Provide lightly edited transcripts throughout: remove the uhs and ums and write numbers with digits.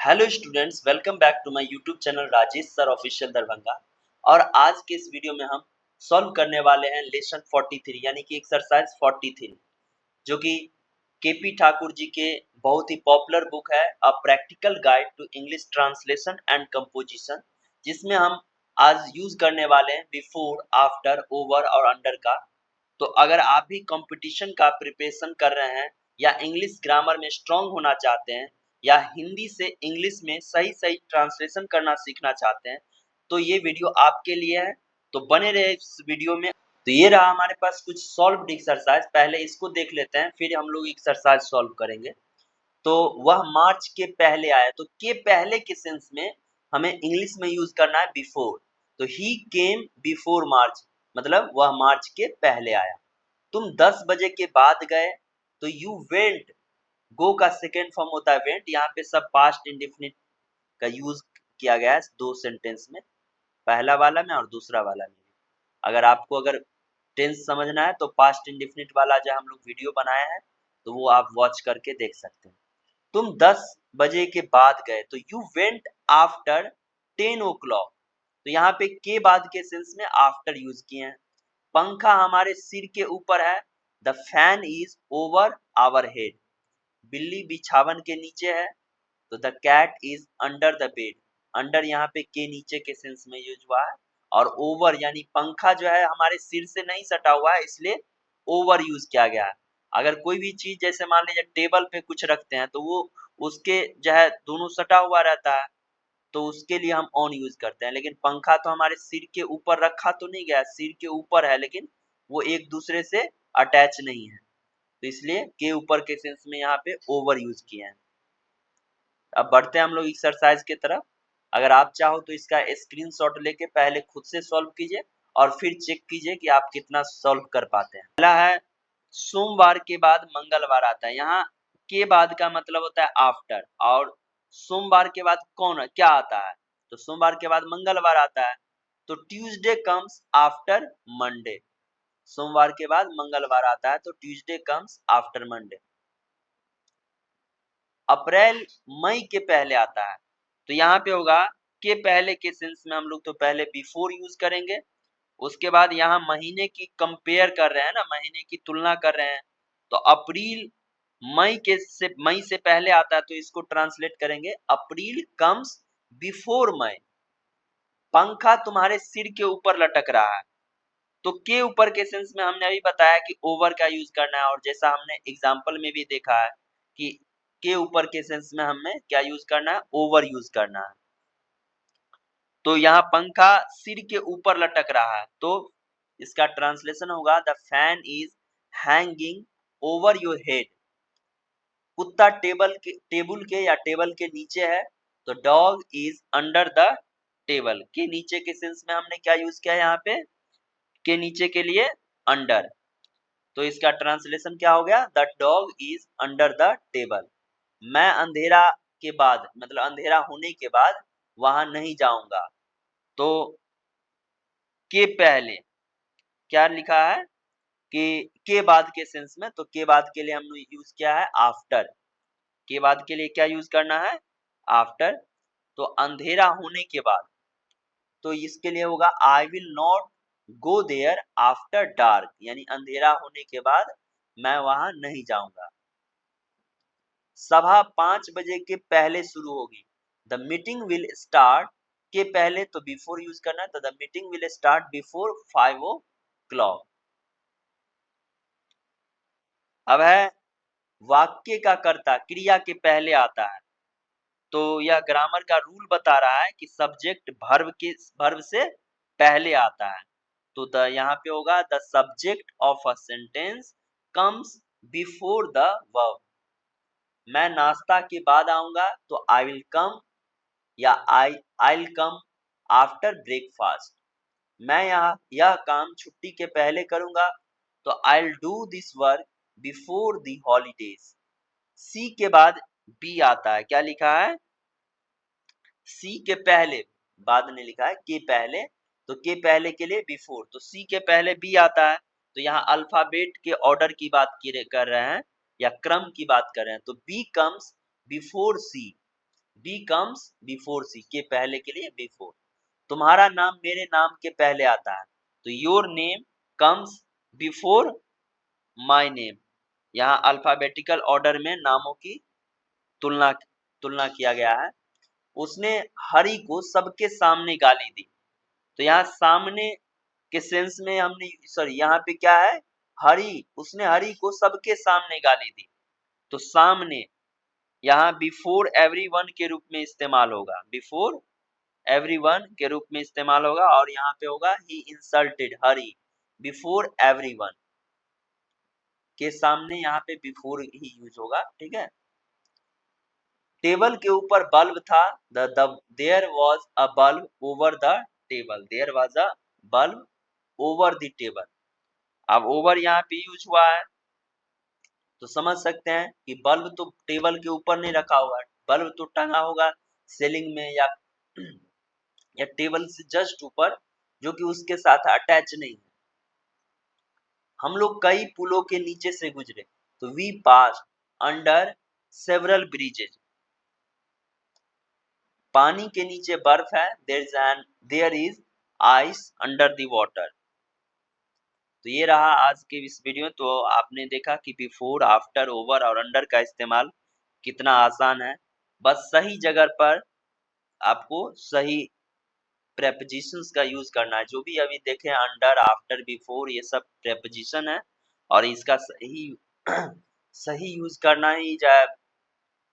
Hello students, welcome back to my YouTube channel Rajesh sir official Darbhanga. और आज के इस वीडियो में हम सॉल्व करने वाले हैं लेसन 43 यानी कि एक्सरसाइज 43, जो कि केपी ठाकुर जी के बहुत ही पॉपुलर बुक है a practical guide to English translation and composition, जिसमें हम आज यूज करने वाले हैं बिफोर, आफ्टर, ओवर और अंडर का। तो अगर आप भी कंपटीशन का प्रिपरेशन कर रहे हैं या इंग्लिश ग्रामर में स्ट्रांग होना चाहते हैं या हिंदी से इंग्लिश में सही सही ट्रांसलेशन करना सीखना चाहते हैं, तो ये वीडियो आपके लिए है। तो बने रहे इस वीडियो में। तो ये रहा हमारे पास कुछ सॉल्व्ड एक्सरसाइज, पहले इसको देख लेते हैं फिर हम लोग एक्सरसाइज सॉल्व करेंगे। तो वह मार्च के पहले आया, तो के पहले के सेंस में हमें इंग्लिश में यूज करना है बिफोर। तो ही केम बिफोर मार्च, मतलब वह मार्च के पहले आया। तुम 10 बजे के बाद गए, तो यू वेंट। गो का सेकेंड फॉर्म होता है वेंट। यहाँ पे सब पास्ट इंडेफिनिट का यूज किया गया है दो सेंटेंस में, पहला वाला में और दूसरा वाला में। अगर टेंस समझना है तो पास्ट इंडेफिनिट वाला जो हम लोग वीडियो बनाया है, तो वो आप वॉच करके देख सकते हैं। तुम 10 बजे के बाद गए, तो यू वेंट आफ्टर 10 o'clock। तो यहाँ पे के बाद के सेंस में आफ्टर यूज किए हैं। पंखा हमारे सिर के ऊपर है, the fan is over our head. बिल्ली बिछावन के नीचे है, तो the cat is under the bed. Under यहाँ पे के नीचे के सेंस में यूज हुआ है। और ओवर यानी पंखा जो है हमारे सिर से नहीं सटा हुआ है, इसलिए ओवर यूज किया गया है। अगर कोई भी चीज जैसे मान लीजिए टेबल पे कुछ रखते हैं, तो वो उसके जो है दोनों सटा हुआ रहता है, तो उसके लिए हम ऑन यूज करते हैं। लेकिन पंखा तो हमारे सिर के ऊपर रखा तो नहीं गया, सिर के ऊपर है लेकिन वो एक दूसरे से अटैच नहीं है, तो इसलिए के ऊपर के सेंस में यहाँ पे ओवर यूज किए हैं। अब बढ़ते हैं हम लोग एक्सरसाइज के तरफ। अगर आप चाहो तो इसका स्क्रीनशॉट लेके पहले खुद से सॉल्व कीजिए और फिर चेक कीजिए कि आप कितना सॉल्व कर पाते हैं। पहला है सोमवार के बाद मंगलवार आता है। यहाँ के बाद का मतलब होता है आफ्टर, और सोमवार के बाद कौन क्या आता है, तो सोमवार के बाद मंगलवार आता है। तो ट्यूसडे कम्स आफ्टर मंडे। सोमवार के बाद मंगलवार आता है, तो ट्यूसडे कम्स आफ्टर मंडे। अप्रैल मई के पहले आता है, तो यहाँ पे होगा के पहले के सेंस में हम लोग तो पहले बिफोर यूज करेंगे। उसके बाद यहाँ महीने की कंपेयर कर रहे हैं ना, महीने की तुलना कर रहे हैं, तो अप्रैल मई से पहले आता है, तो इसको ट्रांसलेट करेंगे अप्रैल कम्स बिफोर मई। पंखा तुम्हारे सिर के ऊपर लटक रहा है, तो के ऊपर के सेंस में हमने अभी बताया कि ओवर का यूज करना है, और जैसा हमने एग्जाम्पल में भी देखा है कि के ऊपर के सेंस में हमें क्या यूज करना है, ओवर यूज करना है। तो यहाँ पंखा सिर के ऊपर लटक रहा है, तो इसका ट्रांसलेशन होगा the fan is hanging over your head. कुत्ता टेबल के या टेबल के नीचे है, तो dog is under the table. के नीचे के सेंस में हमने क्या यूज किया है यहाँ पे, के नीचे के लिए अंडर। तो इसका ट्रांसलेशन क्या हो गया, the dog is under the table. मैं अंधेरा के बाद मतलब अंधेरा होने के बाद वहां नहीं जाऊंगा। तो के पहले क्या लिखा है कि के बाद के सेंस में, तो के बाद के लिए हमने यूज किया है आफ्टर। के बाद के लिए क्या यूज करना है, आफ्टर। तो अंधेरा होने के बाद, तो इसके लिए होगा I will not go there after dark, यानी अंधेरा होने के बाद मैं वहां नहीं जाऊंगा। सभा 5 बजे के पहले शुरू होगी, द मीटिंग विल स्टार्ट। के पहले तो बिफोर यूज करना है, तो the meeting will start before 5 o'clock। अब है वाक्य का कर्ता क्रिया के पहले आता है, तो यह ग्रामर का रूल बता रहा है कि सब्जेक्ट वर्ब से पहले आता है। तो द यहाँ पे होगा the subject of a sentence comes before the verb. मैं नाश्ता के बाद आऊंगा, तो आई विल कम या I will come after breakfast. मैं यह काम छुट्टी के पहले करूंगा, तो I will do this work before the holidays. C के बाद बी आता है, क्या लिखा है, सी के पहले, बाद में लिखा है के पहले, तो के पहले के लिए बिफोर, तो सी के पहले बी आता है। तो यहाँ अल्फाबेट के ऑर्डर की बात कर रहे हैं या क्रम की बात कर रहे हैं, तो बी कम्स बिफोर सी। बी कम्स बिफोर सी, के पहले के लिए बिफोर। तुम्हारा नाम मेरे नाम के पहले आता है, तो your name comes before my name. यहाँ अल्फाबेटिकल ऑर्डर में नामों की तुलना तुलना किया गया है। उसने हरि को सबके सामने गाली दी, तो यहाँ सामने के सेंस में हमने सॉरी यहाँ पे क्या है, हरि, उसने हरि को सबके सामने गाली दी, तो सामने यहाँ बिफोर एवरीवन के रूप में इस्तेमाल होगा, बिफोर एवरीवन के रूप में इस्तेमाल होगा, और यहाँ पे होगा ही इंसल्टेड हरि बिफोर एवरीवन, के सामने यहाँ पे बिफोर ही यूज होगा, ठीक है। टेबल के ऊपर बल्ब था, there was a bulb over the table, there was a bulb over the table. अब ओवर यहाँ पे यूज हुआ है, तो समझ सकते हैं कि बल्ब तो टेबल के ऊपर नहीं रखा हुआ है, बल्ब तो टंगा होगा सीलिंग में या टेबल से जस्ट ऊपर, जो कि उसके साथ अटैच नहीं है। हम लोग कई पुलों के नीचे से गुजरे, तो we pass under several bridges. पानी के नीचे बर्फ है, there is ice under the water. तो ये रहा आज के इस वीडियो। तो आपने देखा कि बिफोर, आफ्टर, ओवर और अंडर का इस्तेमाल कितना आसान है। बस सही जगह पर आपको सही प्रेपोजिशंस का यूज करना है। जो भी अभी देखे अंडर, आफ्टर, बिफोर, ये सब प्रेपोजिशन है, और इसका सही सही यूज करना ही जाए,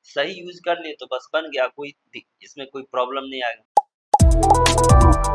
सही यूज कर लिए तो बस बन गया, कोई इसमें कोई प्रॉब्लम नहीं आएगा।